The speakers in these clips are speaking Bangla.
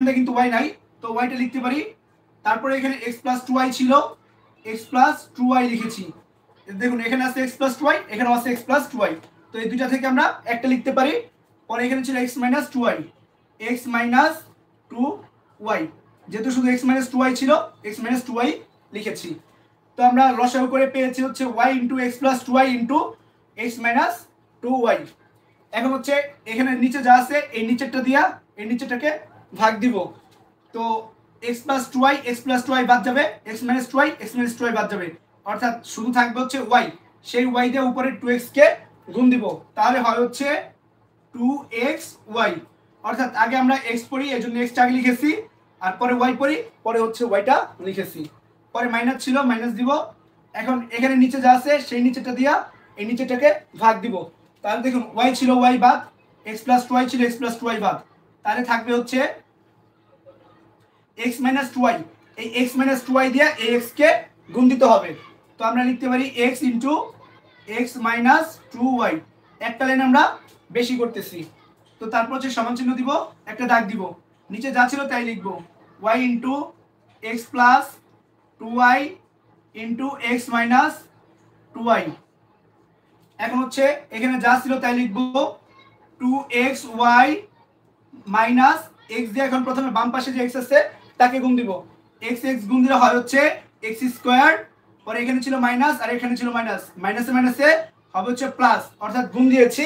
এখানে কিন্তু y নাই, তো yটা লিখতে পারি। তারপরে এখানে x + 2y ছিল, x + 2y লিখেছি। দেখুন এখানে আছে x + 2y, এখানে আছে x + 2y, তো এই দুইটা থেকে আমরা একটা লিখতে পারি। পরে এখানে ছিল x - 2y, x - 2y, যেহেতু শুধু x - 2y ছিল, x - 2y লিখেছি। তো আমরা লসাগু করে পেয়েছি হচ্ছে y * x + 2y * x - 2y। এখন হচ্ছে এখানে নিচে যা আছে এই নিচেরটা দিয়া এই নিচেরটাকে ভাগ দিব। তো x + 2y, x + 2y বাদ যাবে, x - 2y, x - 2y বাদ যাবে, অর্থাৎ শুধু থাকবে হচ্ছে y। সেই y দিয়ে উপরে 2x কে গুণ দিব, তাহলে হয় হচ্ছে 2xy। অর্থাৎ আগে আমরা x পড়ি, এজন্য x টা আগে লিখেছি, আর পরে y পড়ি, পরে হচ্ছে y টা লিখেছি। পরে মাইনাস ছিল, মাইনাস দিব। এখন এখানে নিচে যা আছে সেই নিচেটা দিয়া এই নিচেটাকে ভাগ দিব। তাহলে দেখুন y ছিল y বাদ, x + 2y ছিল x + 2y বাদ, তাহলে থাকবে হচ্ছে x - 2y। এই x - 2y দিয়ে এই x কে গুণ দিতে হবে। তো আমরা লিখতে পারি x * x - 2y। একটা লাইন আমরা বেশি করতেছি। তো তারপর হচ্ছে সমান চিহ্ন দিব, একটা দাগ দিব, নিচে যা ছিল তাই লিখব, y * x + 2y * x - 2y। এখন হচ্ছে এখানে যা ছিল তাই লিখব, 2xy মাইনাস x দিয়ে এখন প্রথমে বাম পাশে যে x আছে তাকে গুণ দিব, x x গুণ দিলে হয় হচ্ছে x²। পরে এখানে ছিল মাইনাস আর এখানে ছিল মাইনাস, মাইনাসে মাইনাসে হবে হচ্ছে প্লাস, অর্থাৎ গুণ দিয়েছি।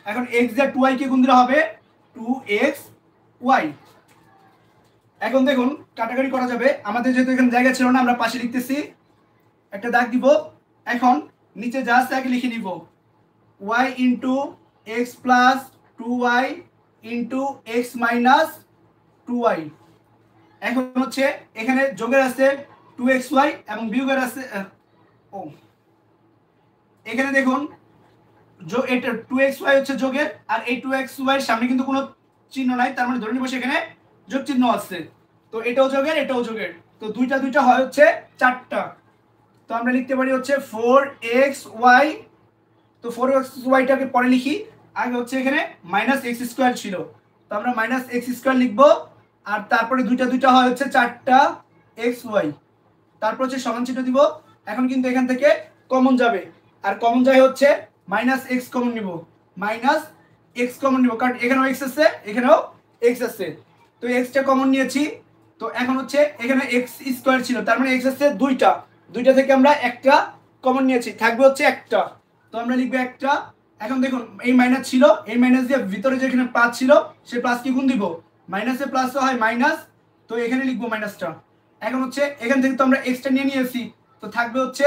এখন x দিয়ে 2y কে গুণ দিলে হবে 2xy। এখন দেখুন কাটাকাটি করা যাবে, আমাদের যেহেতু এখানে জায়গা ছিল না আমরা পাশে লিখতেছি, একটা দাগ দিব। এখন নিচে যা আছে আগে লিখে নিব, y * x + 2y * x - 2y। এখন হচ্ছে এখানে যোগের আছে 2xy এবং বিয়োগের আছে এখানে দেখুন এটা 2xy হচ্ছে যোগের, আর এই 2xy এর সামনে কিন্তু কোনো চিহ্ন নাই, তার মানে ধরে নিব সেখানে যোগ চিহ্ন আছে। তো এটাও যোগের, এটাও যোগের, তো দুইটা দুইটা হয় হচ্ছে 4টা। তো আমরা লিখতে পারি হচ্ছে 4xy। তো 4xy টাকে পরে লিখি, আগে হচ্ছে এখানে -x² ছিল, তো আমরা -x² লিখব। আর তারপরে দুইটা দুইটা হয় হচ্ছে 4টা xy। তারপর হচ্ছে সমান চিহ্ন দিব। এখন কিন্তু এখান থেকে কমন যাবে, আর কমন যায় হচ্ছে -x কমন নিব, -x কমন নিব, কারণ এখানেও x আছে, এখানেও x আছে। তো x টা কমন নিয়েছি। তো এখন হচ্ছে এখানে x² ছিল, তার মানে x আছে দুইটা, দুইটা থেকে আমরা একটা কমন নিয়েছি, থাকবে হচ্ছে একটা। তো আমরা লিখব একটা। এখন দেখুন এই মাইনাস ছিল, এই মাইনাস দিয়ে ভিতরে যেখানে প্লাস ছিল সেই প্লাস কি গুণ দিব, মাইনাসে প্লাস হয় মাইনাস, তো এখানে লিখব মাইনাসটা। এখন হচ্ছে এখান থেকে তো আমরা x টা নিয়ে নিয়েছি, তো থাকবে হচ্ছে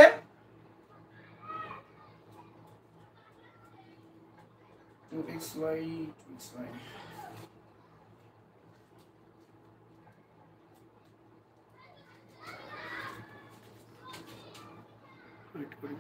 xy wait করি